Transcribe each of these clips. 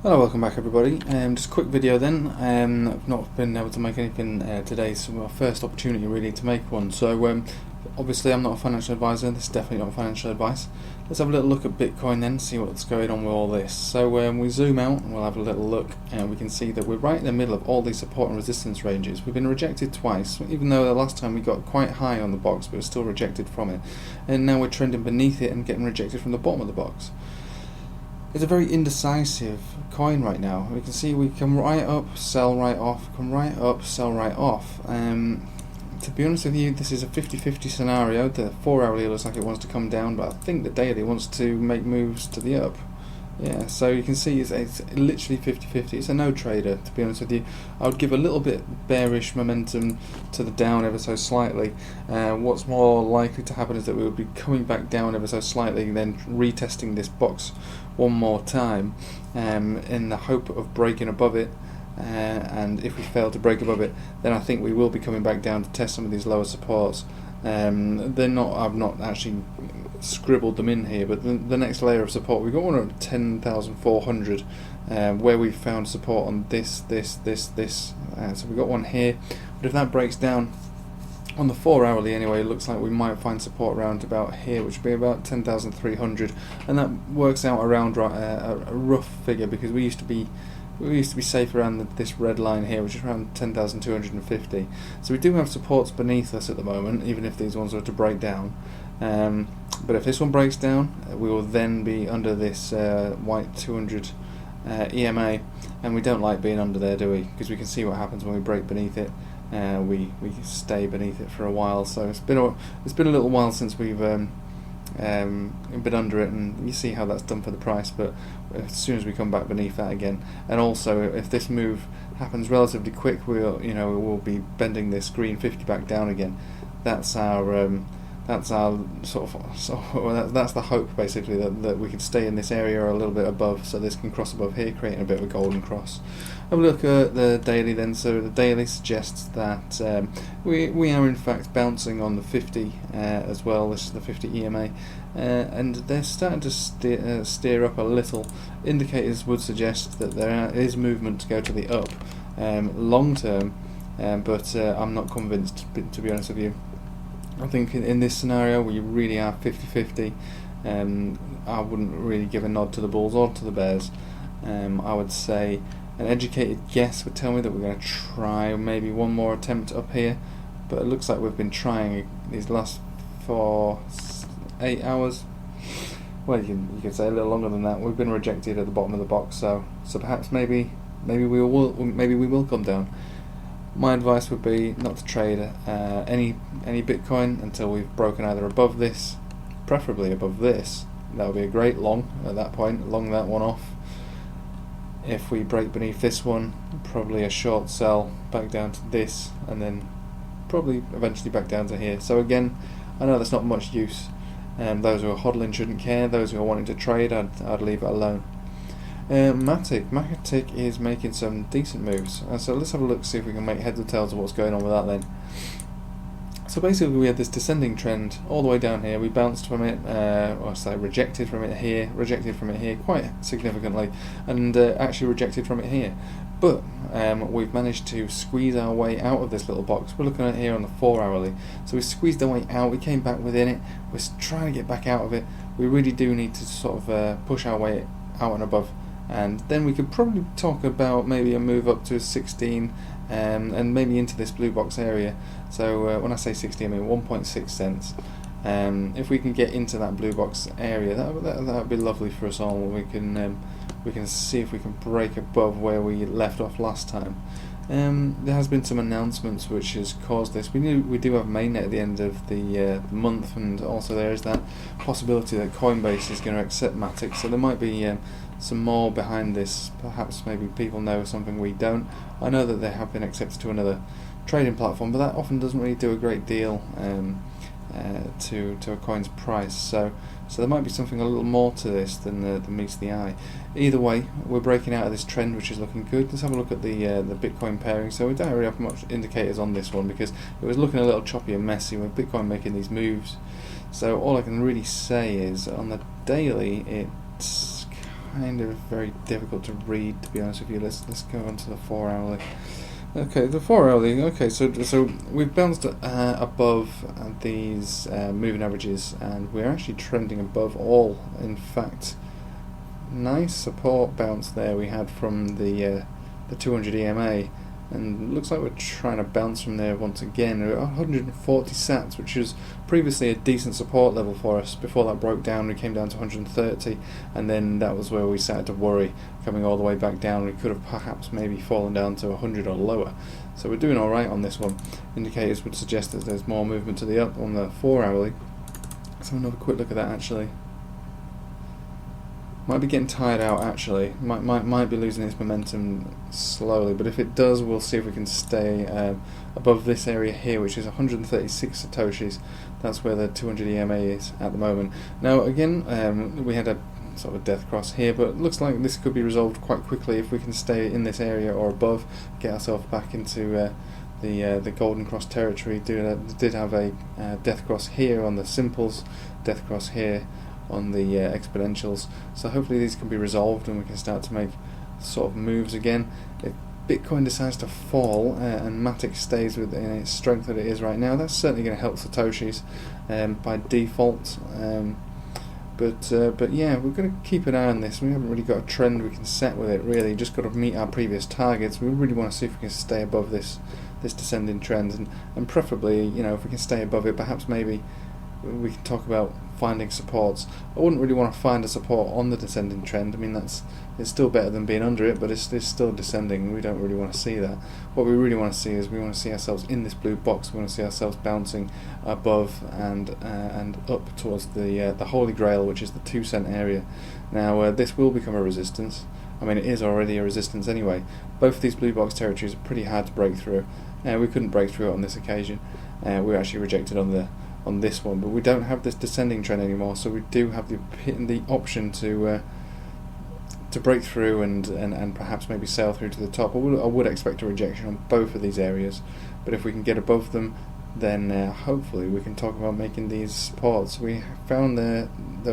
Hello, welcome back everybody. Just a quick video then. I've not been able to make anything today, so my first opportunity really to make one. So obviously I'm not a financial advisor, this is definitely not financial advice. Let's have a little look at Bitcoin then, see what's going on with all this. So we zoom out and we'll have a little look, and we can see that we're right in the middle of all these support and resistance ranges. We've been rejected twice, even though the last time we got quite high on the box, but we're still rejected from it. And now we're trending beneath it and getting rejected from the bottom of the box. It's a very indecisive coin right now. We can see we come right up, sell right off, come right up, sell right off. To be honest with you, this is a 50-50 scenario. The 4 hourly looks like it wants to come down, but I think the daily wants to make moves to the up. Yeah, so you can see it's literally 50-50. It's a no trader, to be honest with you. I would give a little bit bearish momentum to the down ever so slightly. What's more likely to happen is that we will be coming back down ever so slightly, then retesting this box one more time in the hope of breaking above it. And if we fail to break above it, then I think we will be coming back down to test some of these lower supports. I've not actually scribbled them in here, but the next layer of support, we've got one at 10,400 where we found support on this, so we've got one here, but if that breaks down on the 4 hourly anyway, it looks like we might find support around about here, which would be about 10,300, and that works out around a rough figure, because we used to be safe around this red line here, which is around 10,250. So we do have supports beneath us at the moment, even if these ones were to break down. But if this one breaks down, we will then be under this white 200 EMA, and we don't like being under there, do we? Because we can see what happens when we break beneath it. We stay beneath it for a while. So it's been a little while since we've been under it, and you see how that's done for the price. But as soon as we come back beneath that again, and also if this move happens relatively quick, we'll be bending this green 50 back down again. That's our that's the hope, basically, that we can stay in this area or a little bit above, so this can cross above here, creating a bit of a golden cross. Have a look at the daily then. So the daily suggests that we are in fact bouncing on the 50 as well. This is the 50 EMA, and they're starting to steer up a little. Indicators would suggest that there is movement to go to the up long term, but I'm not convinced, to be honest with you. I think in this scenario we really are 50-50. I wouldn't really give a nod to the bulls or to the bears. I would say an educated guess would tell me that we're going to try maybe one more attempt up here, but it looks like we've been trying these last 8 hours. Well, you could say a little longer than that. We've been rejected at the bottom of the box, so perhaps maybe we will come down. My advice would be not to trade any Bitcoin until we've broken either above this, preferably above this. That would be a great long at that point, long that one off. If we break beneath this one, probably a short sell back down to this, and then probably eventually back down to here. So again, I know that's not much use. Those who are hodling shouldn't care. Those who are wanting to trade, I'd leave it alone. Matic is making some decent moves, so let's have a look, see if we can make heads or tails of what's going on with that then. So basically we had this descending trend all the way down here. We bounced from it, rejected from it here quite significantly, and actually rejected from it here. But we've managed to squeeze our way out of this little box. We're looking at here on the 4 hourly. So we squeezed our way out, we came back within it, we're trying to get back out of it. We really do need to sort of push our way out and above. And then we could probably talk about maybe a move up to 16 and maybe into this blue box area. So when I say 16, I mean 1.6 cents. If we can get into that blue box area, that would be lovely for us all. We can see if we can break above where we left off last time. There has been some announcements which has caused this. We do have mainnet at the end of the month, and also there is that possibility that Coinbase is going to accept Matic, so there might be some more behind this. Perhaps maybe people know something we don't. I know that they have been accepted to another trading platform, but that often doesn't really do a great deal to a coin's price. So there might be something a little more to this than meets the eye. Either way, we're breaking out of this trend, which is looking good. Let's have a look at the Bitcoin pairing. So we don't really have much indicators on this one because it was looking a little choppy and messy with Bitcoin making these moves. So all I can really say is on the daily, it's kind of very difficult to read, to be honest with you. Let's go on to the 4 hourly. Okay, the 4 hourly. Okay, so we've bounced above these moving averages, and we're actually trending above all. In fact, nice support bounce there we had from the 200 EMA, and looks like we're trying to bounce from there once again. We're at 140 sats, which was previously a decent support level for us. Before that broke down, we came down to 130, and then that was where we started to worry. Coming all the way back down, we could have perhaps maybe fallen down to 100 or lower. So we're doing alright on this one. Indicators would suggest that there's more movement to the up on the 4 hourly. Let's have another quick look at that actually. Might be getting tired out actually, might be losing its momentum slowly, but if it does, we'll see if we can stay above this area here, which is 136 satoshis. That's where the 200 EMA is at the moment. Now again, we had a sort of a death cross here, but it looks like this could be resolved quite quickly if we can stay in this area or above, get ourselves back into the golden cross territory. Did have a death cross here on the simples, death cross here on the exponentials, so hopefully these can be resolved and we can start to make sort of moves again. If Bitcoin decides to fall and Matic stays within its strength that it is right now, that's certainly going to help Satoshis by default. But yeah, we're going to keep an eye on this. We haven't really got a trend we can set with it really, just got to meet our previous targets. We really want to see if we can stay above this descending trend, and preferably, you know, if we can stay above it, perhaps maybe we can talk about finding supports. I wouldn't really want to find a support on the descending trend. I mean, it's still better than being under it, but it's still descending. We don't really want to see that. What we really want to see is we want to see ourselves in this blue box. We want to see ourselves bouncing above and up towards the holy grail, which is the 2 cent area. Now this will become a resistance. I mean, it is already a resistance anyway. Both of these blue box territories are pretty hard to break through. We couldn't break through it on this occasion. We were actually rejected on this one, but we don't have this descending trend anymore, so we do have the option to break through and perhaps maybe sail through to the top. I would expect a rejection on both of these areas, but if we can get above them, then hopefully we can talk about making these supports. We found that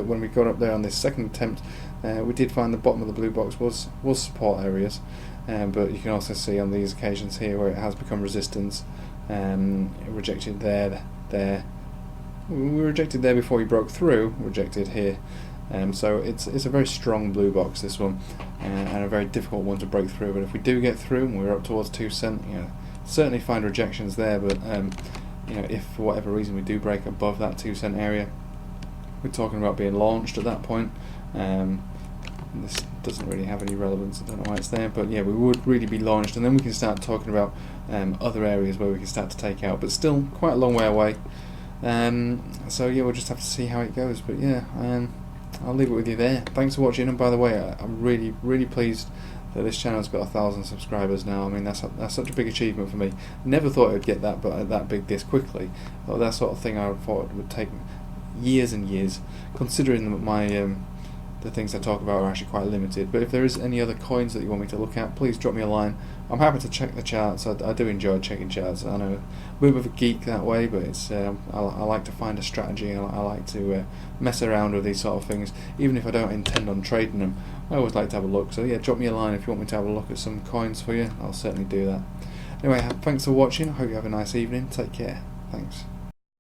when we got up there on this second attempt, we did find the bottom of the blue box was support areas, but you can also see on these occasions here where it has become resistance. Rejected there. We were rejected there before we broke through, rejected here. So it's a very strong blue box, this one, and a very difficult one to break through. But if we do get through and we're up towards 2 cent, you know, certainly find rejections there. But you know, if for whatever reason we do break above that 2 cent area, we're talking about being launched at that point. This doesn't really have any relevance, I don't know why it's there, but yeah, we would really be launched, and then we can start talking about other areas where we can start to take out, but still quite a long way away. So yeah, we'll just have to see how it goes, but yeah, I'll leave it with you there. Thanks for watching, and by the way, I'm really pleased that this channel's got 1,000 subscribers now. I mean, that's such a big achievement for me. Never thought it would get that big this quickly. That sort of thing I thought would take years and years, considering that my the things I talk about are actually quite limited. But if there is any other coins that you want me to look at, please drop me a line. I'm happy to check the charts. I do enjoy checking charts. I know a bit of a geek that way, but it's I like to find a strategy. I like to mess around with these sort of things, even if I don't intend on trading them. I always like to have a look. So yeah, drop me a line if you want me to have a look at some coins for you. I'll certainly do that. Anyway, thanks for watching. I hope you have a nice evening. Take care. Thanks.